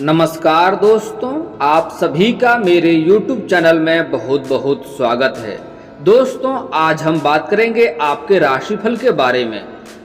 नमस्कार दोस्तों, आप सभी का मेरे YouTube चैनल में बहुत बहुत स्वागत है। दोस्तों, आज हम बात करेंगे आपके राशिफल के बारे में।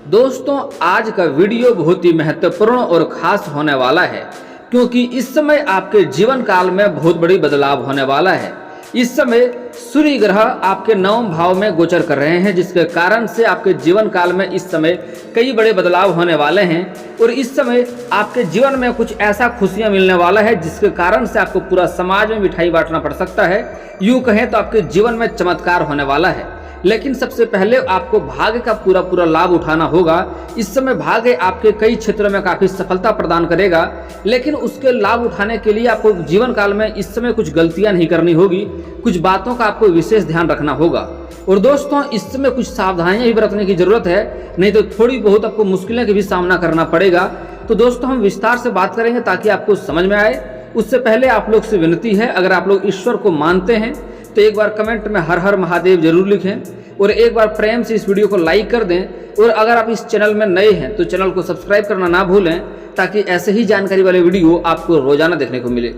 दोस्तों, आज का वीडियो बहुत ही महत्वपूर्ण और खास होने वाला है, क्योंकि इस समय आपके जीवन काल में बहुत बड़ी बदलाव होने वाला है। इस समय सूर्य ग्रह आपके 9वें भाव में गोचर कर रहे हैं, जिसके कारण से आपके जीवन काल में इस समय कई बड़े बदलाव होने वाले हैं और इस समय आपके जीवन में कुछ ऐसा खुशियां मिलने वाला है जिसके कारण से आपको पूरा समाज में मिठाई बांटना पड़ सकता है। यूं कहें तो आपके जीवन में चमत्कार होने वाला है, लेकिन सबसे पहले आपको भाग्य का पूरा लाभ उठाना होगा। इस समय भाग्य आपके कई क्षेत्रों में काफी सफलता प्रदान करेगा, लेकिन उसके लाभ उठाने के लिए आपको जीवन काल में इस समय कुछ गलतियां नहीं करनी होगी, कुछ बातों का आपको विशेष ध्यान रखना होगा। और दोस्तों, इस समय कुछ सावधानियां भी बरतने की जरूरत है, नहीं तो थोड़ी बहुत आपको मुश्किलें का भी सामना करना पड़ेगा। तो दोस्तों, हम विस्तार से बात करेंगे ताकि आपको समझ में आए। उससे पहले आप लोग से विनती है, अगर आप लोग ईश्वर को मानते हैं तो एक बार कमेंट में हर हर महादेव जरूर लिखें और एक बार प्रेम से इस वीडियो को लाइक कर दें। और अगर आप इस चैनल में नए हैं तो चैनल को सब्सक्राइब करना ना भूलें, ताकि ऐसे ही जानकारी वाले वीडियो आपको रोजाना देखने को मिले।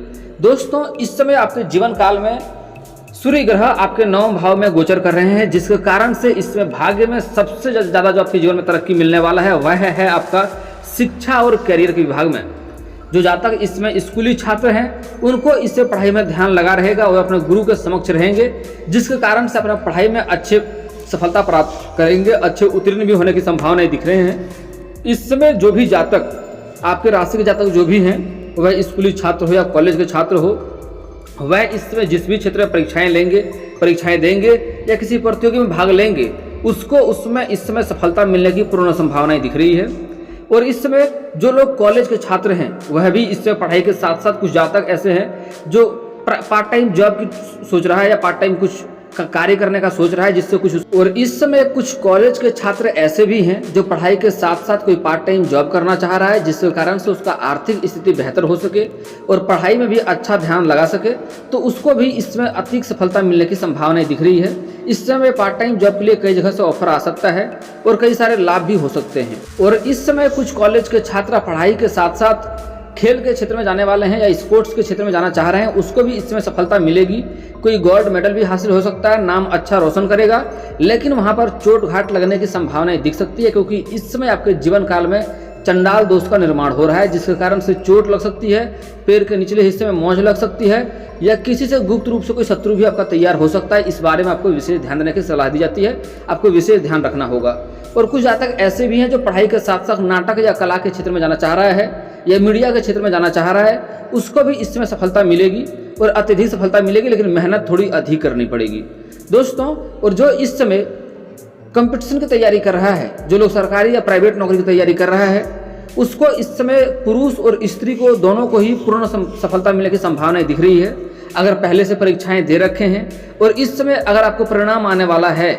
दोस्तों, इस समय आपके जीवन काल में सूर्य ग्रह आपके 9वें भाव में गोचर कर रहे हैं, जिसके कारण से इसमें भाग्य में सबसे ज़्यादा जो आपके जीवन में तरक्की मिलने वाला है वह है आपका शिक्षा और करियर के विभाग में। जो जातक इसमें स्कूली छात्र हैं उनको इससे पढ़ाई में ध्यान लगा रहेगा और अपने गुरु के समक्ष रहेंगे, जिसके कारण से अपना पढ़ाई में अच्छे सफलता प्राप्त करेंगे, अच्छे उत्तीर्ण भी होने की संभावनाएं दिख रहे हैं। इस समय जो भी जातक, आपके राशि के जातक जो भी हैं, वह स्कूली छात्र हो या कॉलेज के छात्र हो, वह इस समय जिस भी क्षेत्र में परीक्षाएं देंगे या किसी प्रतियोगिता में भाग लेंगे, उसको उसमें इस समय सफलता मिलने की पूर्ण संभावनाएं दिख रही है। और इस समय जो लोग कॉलेज के छात्र हैं वह भी इससे पढ़ाई के साथ साथ, कुछ जातक ऐसे हैं जो पार्ट टाइम जॉब की सोच रहा है या पार्ट टाइम कुछ कार्य करने का सोच रहा है, जिससे कुछ। और इस समय कुछ कॉलेज के छात्र ऐसे भी हैं जो पढ़ाई के साथ साथ कोई पार्ट टाइम जॉब करना चाह रहा है, जिसके कारण से उसका आर्थिक स्थिति बेहतर हो सके और पढ़ाई में भी अच्छा ध्यान लगा सके, तो उसको भी इसमें अधिक सफलता मिलने की संभावनाएं दिख रही है। इस समय पार्ट टाइम जॉब के लिए कई जगह से ऑफर आ सकता है और कई सारे लाभ भी हो सकते हैं। और इस समय कुछ कॉलेज के छात्र पढ़ाई के साथ साथ खेल के क्षेत्र में जाने वाले हैं या स्पोर्ट्स के क्षेत्र में जाना चाह रहे हैं, उसको भी इसमें सफलता मिलेगी। कोई गोल्ड मेडल भी हासिल हो सकता है, नाम अच्छा रोशन करेगा, लेकिन वहां पर चोट घाट लगने की संभावनाएं दिख सकती है, क्योंकि इस समय आपके जीवन काल में चंडाल दोष का निर्माण हो रहा है, जिसके कारण से चोट लग सकती है, पैर के निचले हिस्से में मोच लग सकती है, या किसी से गुप्त रूप से कोई शत्रु भी आपका तैयार हो सकता है। इस बारे में आपको विशेष ध्यान देने की सलाह दी जाती है, आपको विशेष ध्यान रखना होगा। और कुछ जातक ऐसे भी हैं जो पढ़ाई के साथ साथ नाटक या कला के क्षेत्र में जाना चाह रहा है या मीडिया के क्षेत्र में जाना चाह रहा है, उसको भी इसमें सफलता मिलेगी और अत्यधिक सफलता मिलेगी, लेकिन मेहनत थोड़ी अधिक करनी पड़ेगी दोस्तों। और जो इस समय कंपटीशन की तैयारी कर रहा है, जो लोग सरकारी या प्राइवेट नौकरी की तैयारी कर रहा है, उसको इस समय पुरुष और स्त्री को दोनों को ही पूर्ण सफलता मिलने की संभावनाएं दिख रही है। अगर पहले से परीक्षाएं दे रखे हैं और इस समय अगर आपको परिणाम आने वाला है,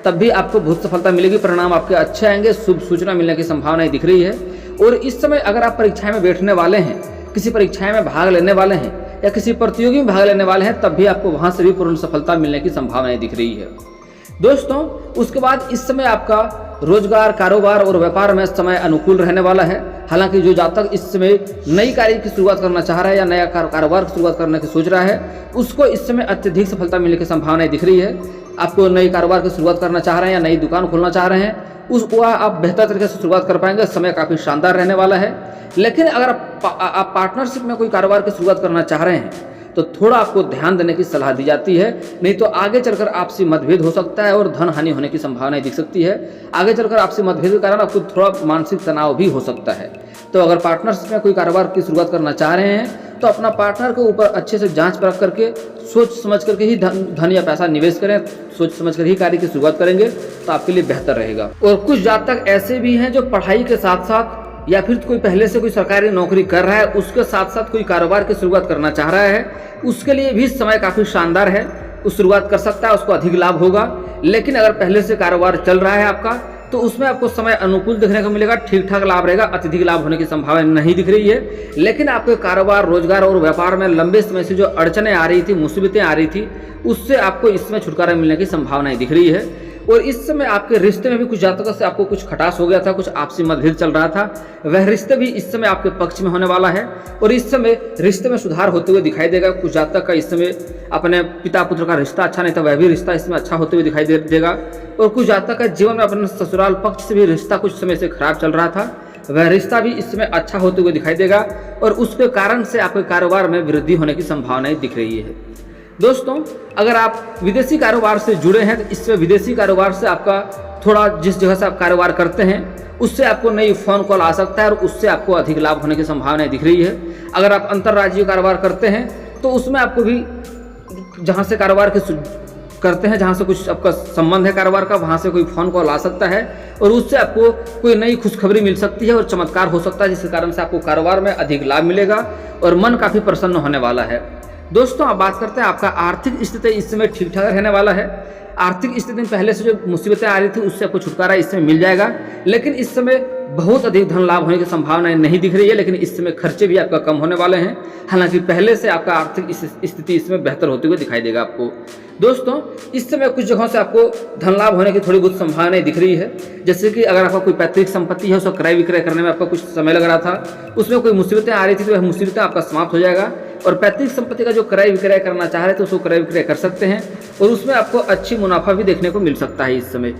तब भी आपको बहुत सफलता मिलेगी, परिणाम आपके अच्छे आएंगे, शुभ सूचना मिलने की संभावनाएं दिख रही है। और इस समय अगर आप परीक्षाएं में बैठने वाले हैं, किसी परीक्षाएं में भाग लेने वाले हैं या किसी प्रतियोगी में भाग लेने वाले हैं, तब भी आपको वहां से भी पूर्ण सफलता मिलने की संभावनाएं दिख रही है दोस्तों। उसके बाद इस समय आपका रोजगार, कारोबार और व्यापार में समय अनुकूल रहने वाला है। हालांकि जो जातक इस समय नई कार्य की शुरुआत करना चाह रहा है या नया कारोबार की शुरुआत करने की सोच रहा है, उसको इस समय अत्यधिक सफलता मिलने की संभावनाएं दिख रही है। आपको नई कारोबार की शुरुआत करना चाह रहे हैं या नई दुकान खोलना चाह रहे हैं, वह आप बेहतर तरीके से शुरुआत कर पाएंगे। समय काफ़ी शानदार रहने वाला है। लेकिन अगर आप पार्टनरशिप में कोई कारोबार की शुरुआत करना चाह रहे हैं तो थोड़ा आपको ध्यान देने की सलाह दी जाती है, नहीं तो आगे चलकर आपसी मतभेद हो सकता है और धन हानि होने की संभावनाएं दिख सकती है। आगे चलकर आपसी मतभेद के कारण आपको थोड़ा मानसिक तनाव भी हो सकता है। तो अगर पार्टनरशिप में कोई कारोबार की शुरुआत करना चाह रहे हैं तो अपना पार्टनर के ऊपर अच्छे से जांच परख करके सोच समझ करके ही धन या पैसा निवेश करें, सोच समझ कर ही कार्य की शुरुआत करेंगे तो आपके लिए बेहतर रहेगा। और कुछ जातक ऐसे भी हैं जो पढ़ाई के साथ साथ या फिर कोई पहले से कोई सरकारी नौकरी कर रहा है, उसके साथ साथ कोई कारोबार की शुरुआत करना चाह रहा है, उसके लिए भी समय काफ़ी शानदार है, उस शुरुआत कर सकता है, उसको अधिक लाभ होगा। लेकिन अगर पहले से कारोबार चल रहा है आपका, तो उसमें आपको समय अनुकूल देखने को मिलेगा, ठीक ठाक लाभ रहेगा, अत्यधिक लाभ होने की संभावना नहीं दिख रही है। लेकिन आपके कारोबार, रोजगार और व्यापार में लंबे समय से जो अड़चनें आ रही थी, मुसीबतें आ रही थी, उससे आपको इसमें छुटकारा मिलने की संभावनाएं दिख रही है। और इस समय आपके रिश्ते में भी कुछ जातकों से आपको कुछ खटास हो गया था, कुछ आपसी मतभेद चल रहा था, वह रिश्ते भी इस समय आपके पक्ष में होने वाला है और इस समय रिश्ते में सुधार होते हुए दिखाई देगा। कुछ जातक का इस समय अपने पिता पुत्र का रिश्ता अच्छा नहीं था, वह भी रिश्ता इसमें अच्छा होते हुए दिखाई देगा। और कुछ जातक का जीवन में अपने ससुराल पक्ष से भी रिश्ता कुछ समय से खराब चल रहा था, वह रिश्ता भी इस समय अच्छा होते हुए दिखाई देगा और उसके कारण से आपके कारोबार में वृद्धि होने की संभावनाएं दिख रही है। दोस्तों, अगर आप विदेशी कारोबार से जुड़े हैं तो इसमें विदेशी कारोबार से आपका थोड़ा जिस जगह से आप कारोबार करते हैं उससे आपको नई फ़ोन कॉल आ सकता है और उससे आपको अधिक लाभ होने की संभावनाएं दिख रही है। अगर आप अंतर्राज्यीय कारोबार करते हैं तो उसमें आपको भी जहां से कारोबार करते हैं, जहां से कुछ आपका संबंध है कारोबार का, वहां से कोई फ़ोन कॉल आ सकता है और उससे आपको कोई नई खुशखबरी मिल सकती है और चमत्कार हो सकता है, जिसके कारण से आपको कारोबार में अधिक लाभ मिलेगा और मन काफ़ी प्रसन्न होने वाला है। दोस्तों, अब बात करते हैं आपका आर्थिक स्थिति इस समय ठीक ठाक रहने वाला है। आर्थिक स्थिति में पहले से जो मुसीबतें आ रही थी उससे आपको छुटकारा इस समय मिल जाएगा, लेकिन इस समय बहुत अधिक धन लाभ होने की संभावनाएं नहीं दिख रही है, लेकिन इस समय खर्चे भी आपका कम होने वाले हैं। हालांकि पहले से आपका आर्थिक स्थिति इसमें बेहतर होते हुए दिखाई देगा आपको। दोस्तों, इस समय कुछ जगहों से आपको धन लाभ होने की थोड़ी बहुत संभावनाएं दिख रही है, जैसे कि अगर आपका कोई पैतृक संपत्ति है उसका क्रय विक्रय करने में आपका कुछ समय लग रहा था, उसमें कोई मुसीबतें आ रही थी तो वह मुसीबतें आपका समाप्त हो जाएगा और पैतृक संपत्ति का जो क्रय विक्रय करना चाह रहे थे उसको क्रय विक्रय कर सकते हैं और उसमें आपको अच्छी मुनाफा भी देखने को मिल सकता है इस समय।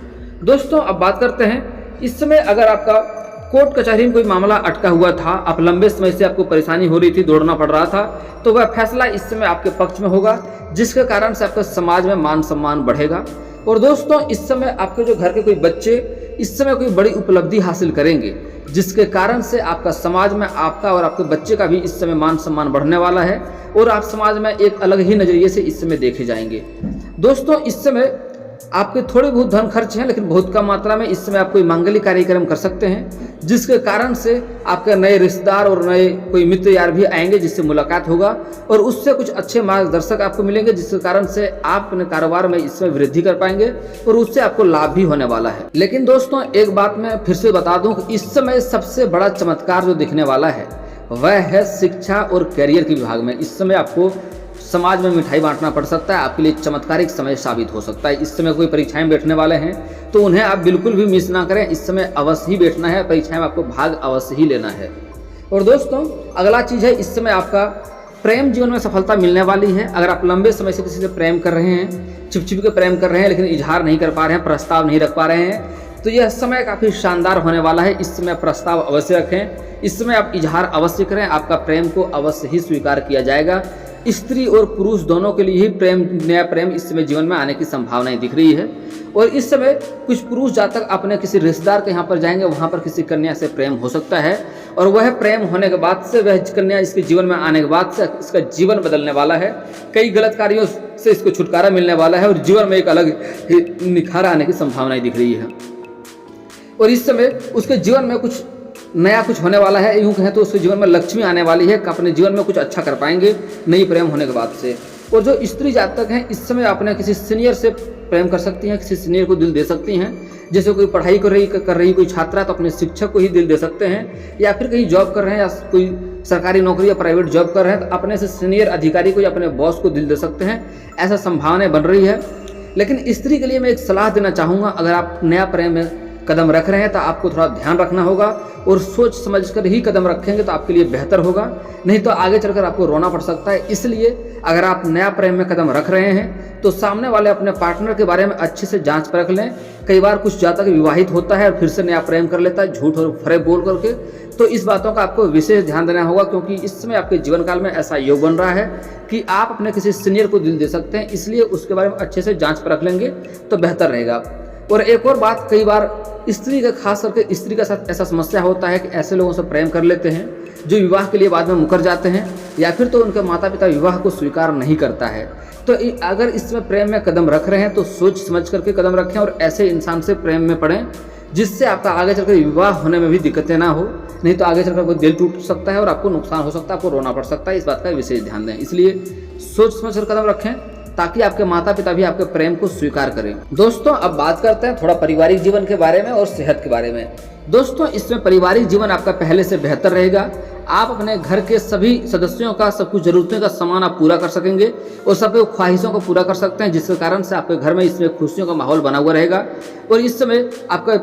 दोस्तों, अब बात करते हैं इस समय अगर आपका कोर्ट कचहरी में कोई मामला अटका हुआ था, आप लंबे समय से आपको परेशानी हो रही थी, दौड़ना पड़ रहा था, तो वह फैसला इस समय आपके पक्ष में होगा, जिसके कारण से आपका समाज में मान सम्मान बढ़ेगा। और दोस्तों, इस समय आपके जो घर के कोई बच्चे इस समय कोई बड़ी उपलब्धि हासिल करेंगे, जिसके कारण से आपका समाज में आपका और आपके बच्चे का भी इस समय मान सम्मान बढ़ने वाला है और आप समाज में एक अलग ही नजरिए से इस समय देखे जाएंगे। दोस्तों, इस समय आपके थोड़े बहुत धन खर्च हैं, लेकिन बहुत कम मात्रा में इस समय आप कोई मांगलिक कार्यक्रम कर सकते हैं, जिसके कारण से आपके नए रिश्तेदार और नए कोई मित्र यार भी आएंगे, जिससे मुलाकात होगा और उससे कुछ अच्छे मार्गदर्शक आपको मिलेंगे, जिसके कारण से आप अपने कारोबार में इसमें वृद्धि कर पाएंगे और उससे आपको लाभ भी होने वाला है। लेकिन दोस्तों, एक बात मैं फिर से बता दूं कि इस समय सबसे बड़ा चमत्कार जो दिखने वाला है वह है शिक्षा और करियर के विभाग में। इस समय आपको समाज में मिठाई बांटना पड़ सकता है, आपके लिए चमत्कारिक समय साबित हो सकता है। इस समय कोई परीक्षाएं बैठने वाले हैं तो उन्हें आप बिल्कुल भी मिस ना करें, इस समय अवश्य ही बैठना है, परीक्षाएं में आपको भाग अवश्य ही लेना है। और दोस्तों, अगला चीज़ है इस समय आपका प्रेम जीवन में सफलता मिलने वाली है। अगर आप लंबे समय से किसी से प्रेम कर रहे हैं, छिप के प्रेम कर रहे हैं, लेकिन इजहार नहीं कर पा रहे हैं, प्रस्ताव नहीं रख पा रहे हैं, तो यह समय काफ़ी शानदार होने वाला है। इस समय प्रस्ताव अवश्य रखें, इस समय आप इजहार अवश्य करें, आपका प्रेम को अवश्य ही स्वीकार किया जाएगा। स्त्री और पुरुष दोनों के लिए ही नया प्रेम इस समय जीवन में आने की संभावनाएं दिख रही है। और इस समय कुछ पुरुष जातक अपने किसी रिश्तेदार के यहाँ पर जाएंगे, वहाँ पर किसी कन्या से प्रेम हो सकता है और वह प्रेम होने के बाद से वह कन्या इसके जीवन में आने के बाद से इसका जीवन बदलने वाला है। कई गलत कार्यों से इसको छुटकारा मिलने वाला है और जीवन में एक अलग निखार आने की संभावनाएं दिख रही है। और इस समय उसके जीवन में कुछ नया कुछ होने वाला है, यूँ कहें तो उसके जीवन में लक्ष्मी आने वाली है, अपने जीवन में कुछ अच्छा कर पाएंगे नई प्रेम होने के बाद से। और जो स्त्री जातक हैं इस समय अपने किसी सीनियर से प्रेम कर सकती हैं, किसी सीनियर को दिल दे सकती हैं। जैसे कोई पढ़ाई कर रही कोई छात्रा तो अपने शिक्षक को ही दिल दे सकते हैं, या फिर कहीं जॉब कर रहे हैं या कोई सरकारी नौकरी या प्राइवेट जॉब कर रहे हैं तो अपने से सीनियर अधिकारी को या अपने बॉस को दिल दे सकते हैं। ऐसा संभावनाएं बन रही है। लेकिन स्त्री के लिए मैं एक सलाह देना चाहूँगा, अगर आप नया प्रेम में कदम रख रहे हैं तो आपको थोड़ा ध्यान रखना होगा और सोच समझकर ही कदम रखेंगे तो आपके लिए बेहतर होगा, नहीं तो आगे चलकर आपको रोना पड़ सकता है। इसलिए अगर आप नया प्रेम में कदम रख रहे हैं तो सामने वाले अपने पार्टनर के बारे में अच्छे से जांच परख लें। कई बार कुछ जातक विवाहित होता है और फिर से नया प्रेम कर लेता है झूठ और फरेब बोल करके, तो इस बातों का आपको विशेष ध्यान देना होगा, क्योंकि इस समय आपके जीवन काल में ऐसा योग बन रहा है कि आप अपने किसी सीनियर को दिल दे सकते हैं। इसलिए उसके बारे में अच्छे से जाँच परख लेंगे तो बेहतर रहेगा। और एक और बात, कई बार स्त्री का खास करके स्त्री के साथ ऐसा समस्या होता है कि ऐसे लोगों से प्रेम कर लेते हैं जो विवाह के लिए बाद में मुकर जाते हैं, या फिर तो उनके माता पिता विवाह को स्वीकार नहीं करता है। तो अगर इसमें प्रेम में कदम रख रहे हैं तो सोच समझ करके कदम रखें और ऐसे इंसान से प्रेम में पड़ें जिससे आपका आगे चलकर विवाह होने में भी दिक्कतें ना हो, नहीं तो आगे चलकर कोई दिल टूट सकता है और आपको नुकसान हो सकता है, आपको रोना पड़ सकता है। इस बात का विशेष ध्यान दें। इसलिए सोच समझ कर कदम रखें ताकि आपके माता पिता भी आपके प्रेम को स्वीकार करें। दोस्तों अब बात करते हैं थोड़ा पारिवारिक जीवन के बारे में और सेहत के बारे में। दोस्तों इसमें पारिवारिक जीवन आपका पहले से बेहतर रहेगा। आप अपने घर के सभी सदस्यों का सब कुछ जरूरतों का सामान आप पूरा कर सकेंगे और सबके ख्वाहिशों को पूरा कर सकते हैं, जिसके कारण से आपके घर में इसमें खुशियों का माहौल बना हुआ रहेगा। और इस समय आपका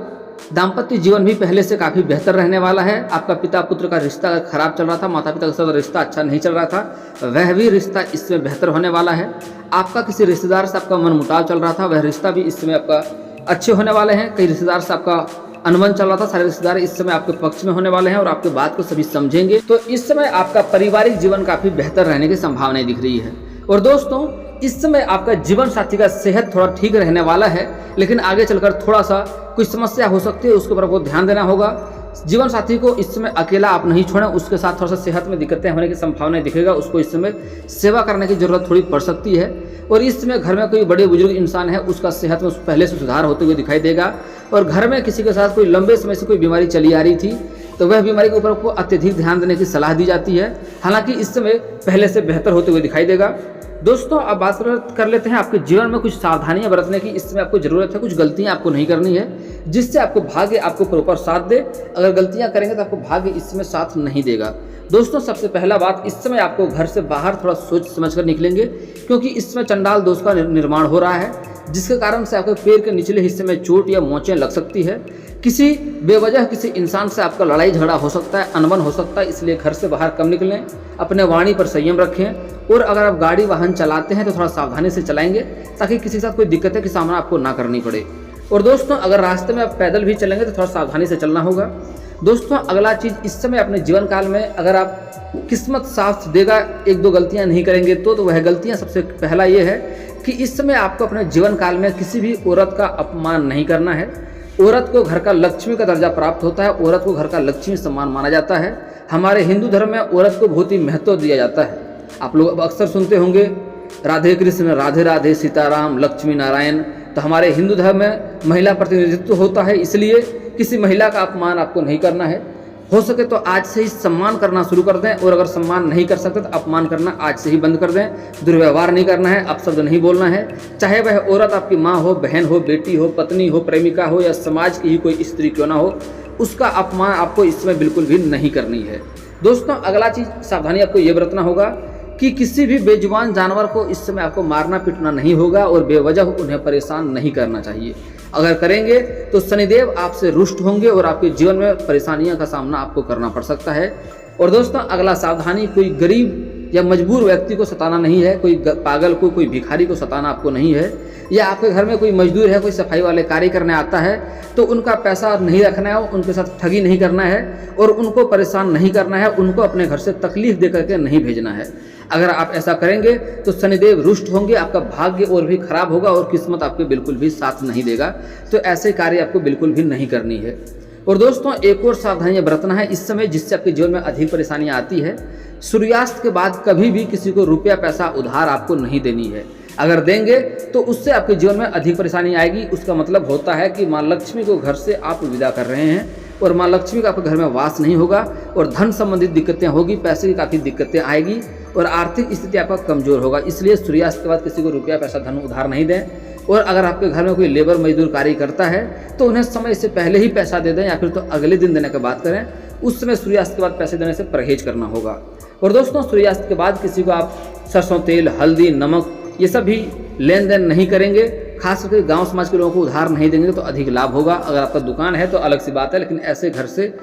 दाम्पत्य जीवन भी पहले से काफ़ी बेहतर रहने वाला है। आपका पिता पुत्र का रिश्ता अगर खराब चल रहा था, माता पिता के साथ रिश्ता अच्छा नहीं चल रहा था, वह भी रिश्ता इसमें बेहतर होने वाला है। आपका किसी रिश्तेदार से आपका मनमुटाव चल रहा था, वह रिश्ता भी इस समय आपका अच्छे होने वाले हैं। कई रिश्तेदार से आपका अनबन चल रहा था, सारे रिश्तेदार इस समय आपके पक्ष में होने वाले हैं और आपके बात को सभी समझेंगे। तो इस समय आपका पारिवारिक जीवन काफ़ी बेहतर रहने की संभावनाएं दिख रही है। और दोस्तों इस समय आपका जीवन साथी का सेहत थोड़ा ठीक रहने वाला है, लेकिन आगे चलकर थोड़ा सा कुछ समस्या हो सकती है, उसके ऊपर आपको ध्यान देना होगा। जीवन साथी को इस समय अकेला आप नहीं छोड़ें, उसके साथ थोड़ा सा सेहत में दिक्कतें होने की संभावनाएं दिखेगा। उसको इस समय सेवा करने की जरूरत थोड़ी पड़ सकती है। और इस समय घर में कोई बड़े बुजुर्ग इंसान है, उसका सेहत में पहले से सुधार होते हुए दिखाई देगा। और घर में किसी के साथ कोई लंबे समय से कोई बीमारी चली आ रही थी, तो वह बीमारी के ऊपर आपको अत्यधिक ध्यान देने की सलाह दी जाती है। हालांकि इस समय पहले से बेहतर होते हुए दिखाई देगा। दोस्तों अब बात कर लेते हैं आपके जीवन में कुछ सावधानियां बरतने की। इसमें आपको जरूरत है, कुछ गलतियां आपको नहीं करनी है, जिससे आपको भाग्य आपको प्रॉपर साथ दे। अगर गलतियां करेंगे तो आपको भाग्य इसमें साथ नहीं देगा। दोस्तों सबसे पहला बात, इस समय आपको घर से बाहर थोड़ा सोच समझ कर निकलेंगे, क्योंकि इसमें चंडाल दोष का निर्माण हो रहा है, जिसके कारण से आपके पैर के निचले हिस्से में चोट या मोचें लग सकती है। किसी बेवजह किसी इंसान से आपका लड़ाई झगड़ा हो सकता है, अनबन हो सकता है, इसलिए घर से बाहर कम निकलें। अपने वाणी पर संयम रखें और अगर आप गाड़ी वाहन चलाते हैं तो थोड़ा सावधानी से चलाएंगे, ताकि किसी के साथ कोई दिक्कतें की सामना आपको ना करनी पड़े। और दोस्तों अगर रास्ते में आप पैदल भी चलेंगे तो थोड़ा सावधानी से चलना होगा। दोस्तों अगला चीज़, इस समय अपने जीवन काल में अगर आप किस्मत साथ देगा, एक दो गलतियां नहीं करेंगे तो वह गलतियां सबसे पहला ये है कि इस समय आपको अपने जीवन काल में किसी भी औरत का अपमान नहीं करना है। औरत को घर का लक्ष्मी का दर्जा प्राप्त होता है, औरत को घर का लक्ष्मी सम्मान माना जाता है। हमारे हिंदू धर्म में औरत को बहुत ही महत्व दिया जाता है। आप लोग अक्सर सुनते होंगे राधे कृष्ण, राधे राधे, सीताराम, लक्ष्मी नारायण। तो हमारे हिंदू धर्म में महिला प्रतिनिधित्व होता है, इसलिए किसी महिला का अपमान आपको नहीं करना है। हो सके तो आज से ही सम्मान करना शुरू कर दें, और अगर सम्मान नहीं कर सकते तो अपमान करना आज से ही बंद कर दें। दुर्व्यवहार नहीं करना है, अपशब्द नहीं बोलना है, चाहे वह औरत आपकी माँ हो, बहन हो, बेटी हो, पत्नी हो, प्रेमिका हो या समाज की ही कोई स्त्री क्यों ना हो, उसका अपमान आपको इसमें बिल्कुल भी नहीं करनी है। दोस्तों अगला चीज़ सावधानी आपको ये बरतना होगा कि किसी भी बेजुबान जानवर को इस समय आपको मारना पीटना नहीं होगा और बेवजह उन्हें परेशान नहीं करना चाहिए। अगर करेंगे तो शनिदेव आपसे रुष्ट होंगे और आपके जीवन में परेशानियों का सामना आपको करना पड़ सकता है। और दोस्तों अगला सावधानी, कोई गरीब या मजबूर व्यक्ति को सताना नहीं है, कोई पागल को, कोई भिखारी को सताना आपको नहीं है। या आपके घर में कोई मजदूर है, कोई सफाई वाले कार्य करने आता है, तो उनका पैसा नहीं रखना है, उनके साथ ठगी नहीं करना है और उनको परेशान नहीं करना है, उनको अपने घर से तकलीफ दे करके नहीं भेजना है। अगर आप ऐसा करेंगे तो शनिदेव रुष्ट होंगे, आपका भाग्य और भी खराब होगा और किस्मत आपके बिल्कुल भी साथ नहीं देगा। तो ऐसे कार्य आपको बिल्कुल भी नहीं करनी है। और दोस्तों एक और सावधानियां बरतना है इस समय, जिससे आपके जीवन में अधिक परेशानियां आती है। सूर्यास्त के बाद कभी भी किसी को रुपया पैसा उधार आपको नहीं देनी है। अगर देंगे तो उससे आपके जीवन में अधिक परेशानी आएगी। उसका मतलब होता है कि माँ लक्ष्मी को घर से आप विदा कर रहे हैं और माँ लक्ष्मी का आपके घर में वास नहीं होगा और धन संबंधित दिक्कतें होगी, पैसे की काफ़ी दिक्कतें आएगी और आर्थिक स्थिति आपका कमजोर होगा। इसलिए सूर्यास्त के बाद किसी को रुपया पैसा धन उधार नहीं दें। और अगर आपके घर में कोई लेबर मजदूर कार्य करता है तो उन्हें समय से पहले ही पैसा दे दें या फिर तो अगले दिन देने की बात करें। उस समय सूर्यास्त के बाद पैसे देने से परहेज करना होगा। और दोस्तों सूर्यास्त के बाद किसी को आप सरसों तेल, हल्दी, नमक ये सब भी लेन देन नहीं करेंगे। खास करके गांव समाज के लोगों को उधार नहीं देंगे तो अधिक लाभ होगा। अगर आपका दुकान है तो अलग सी बात है, लेकिन ऐसे घर से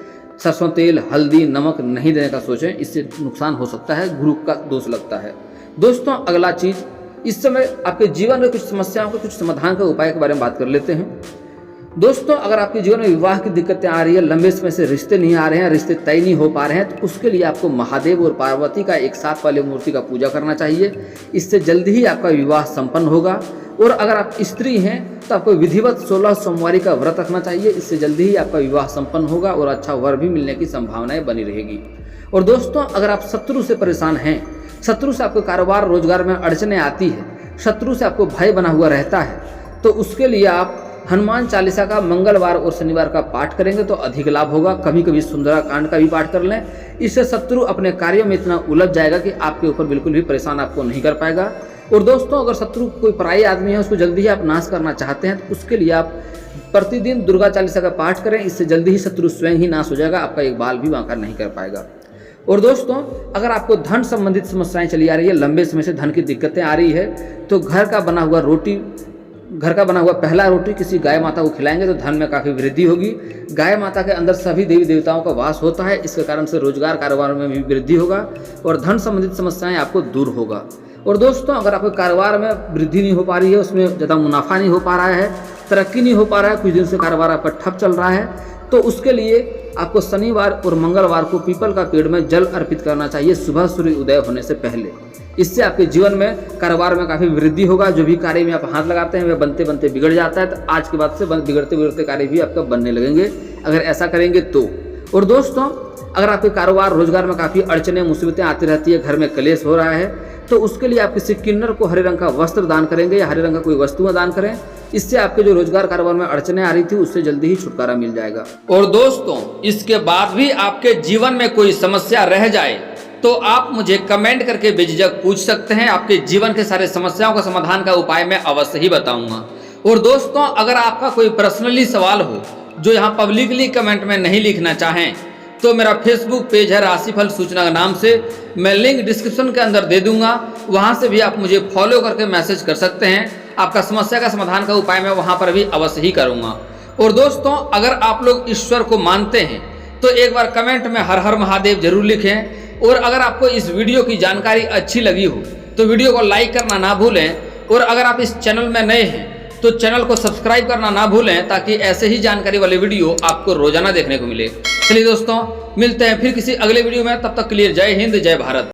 सरसों तेल, हल्दी, नमक नहीं देने का सोचें, इससे नुकसान हो सकता है, गुरु का दोष लगता है। दोस्तों अगला चीज़, इस समय आपके जीवन में कुछ समस्याओं के कुछ समाधान के उपाय के बारे में बात कर लेते हैं। दोस्तों अगर आपके जीवन में विवाह की दिक्कतें आ रही है, लंबे समय से रिश्ते नहीं आ रहे हैं, रिश्ते तय नहीं हो पा रहे हैं, तो उसके लिए आपको महादेव और पार्वती का एक साथ वाली मूर्ति का पूजा करना चाहिए। इससे जल्दी ही आपका विवाह संपन्न होगा। और अगर आप स्त्री हैं तो आपको विधिवत 16 सोमवारी का व्रत रखना चाहिए। इससे जल्दी ही आपका विवाह संपन्न होगा और अच्छा वर भी मिलने की संभावनाएं बनी रहेगी। और दोस्तों अगर आप शत्रु से परेशान हैं, शत्रु से आपको कारोबार रोजगार में अड़चने आती है, शत्रु से आपको भय बना हुआ रहता है, तो उसके लिए आप हनुमान चालीसा का मंगलवार और शनिवार का पाठ करेंगे तो अधिक लाभ होगा। कभी कभी सुंदराकांड का भी पाठ कर लें। इससे शत्रु अपने कार्यों में इतना उलझ जाएगा कि आपके ऊपर बिल्कुल भी परेशान आपको नहीं कर पाएगा। और दोस्तों अगर शत्रु कोई पराई आदमी है उसको जल्दी ही आप नाश करना चाहते हैं तो उसके लिए आप प्रतिदिन दुर्गा चालीसा का पाठ करें। इससे जल्दी ही शत्रु स्वयं ही नाश हो जाएगा, आपका एक बाल भी वांका नहीं कर पाएगा। और दोस्तों अगर आपको धन संबंधित समस्याएं चली आ रही है, लंबे समय से धन की दिक्कतें आ रही है, तो घर का बना हुआ पहला रोटी किसी गाय माता को खिलाएंगे तो धन में काफ़ी वृद्धि होगी। गाय माता के अंदर सभी देवी देवताओं का वास होता है, इसके कारण से रोजगार कारोबार में भी वृद्धि होगा और धन संबंधित समस्याएं आपको दूर होगा। और दोस्तों अगर आपके कारोबार में वृद्धि नहीं हो पा रही है, उसमें ज़्यादा मुनाफा नहीं हो पा रहा है, तरक्की नहीं हो पा रहा है, कुछ दिन से कारोबार आपका ठप चल रहा है, तो उसके लिए आपको शनिवार और मंगलवार को पीपल का पेड़ में जल अर्पित करना चाहिए सुबह सूर्य उदय होने से पहले। इससे आपके जीवन में कारोबार में काफ़ी वृद्धि होगा। जो भी कार्य में आप हाथ लगाते हैं वह बनते बनते बिगड़ जाता है, तो आज के बाद से बिगड़ते बिगड़ते कार्य भी आपका बनने लगेंगे अगर ऐसा करेंगे तो। और दोस्तों अगर आपके कारोबार रोजगार में काफ़ी अड़चने मुसीबतें आती रहती है, घर में कलेश हो रहा है, तो उसके लिए आप किसी किन्नर को हरे रंग का वस्त्र दान करेंगे या हरे रंग का कोई वस्तुएं दान करें। इससे आपके जो रोजगार कारोबार में अड़चने आ रही थी उससे जल्दी ही छुटकारा मिल जाएगा। और दोस्तों इसके बाद भी आपके जीवन में कोई समस्या रह जाए तो आप मुझे कमेंट करके बेझिझक पूछ सकते हैं। आपके जीवन के सारे समस्याओं का समाधान का उपाय मैं अवश्य ही बताऊंगा। और दोस्तों अगर आपका कोई पर्सनली सवाल हो जो यहाँ पब्लिकली कमेंट में नहीं लिखना चाहें तो मेरा फेसबुक पेज है राशिफल सूचना के नाम से, मैं लिंक डिस्क्रिप्शन के अंदर दे दूंगा, वहां से भी आप मुझे फॉलो करके मैसेज कर सकते हैं। आपका समस्या का समाधान का उपाय मैं वहां पर भी अवश्य ही करूंगा। और दोस्तों अगर आप लोग ईश्वर को मानते हैं तो एक बार कमेंट में हर हर महादेव जरूर लिखें। और अगर आपको इस वीडियो की जानकारी अच्छी लगी हो तो वीडियो को लाइक करना ना भूलें। और अगर आप इस चैनल में नए हैं तो चैनल को सब्सक्राइब करना ना भूलें, ताकि ऐसे ही जानकारी वाले वीडियो आपको रोजाना देखने को मिले। चलिए दोस्तों मिलते हैं फिर किसी अगले वीडियो में, तब तक के लिए जय हिंद जय भारत।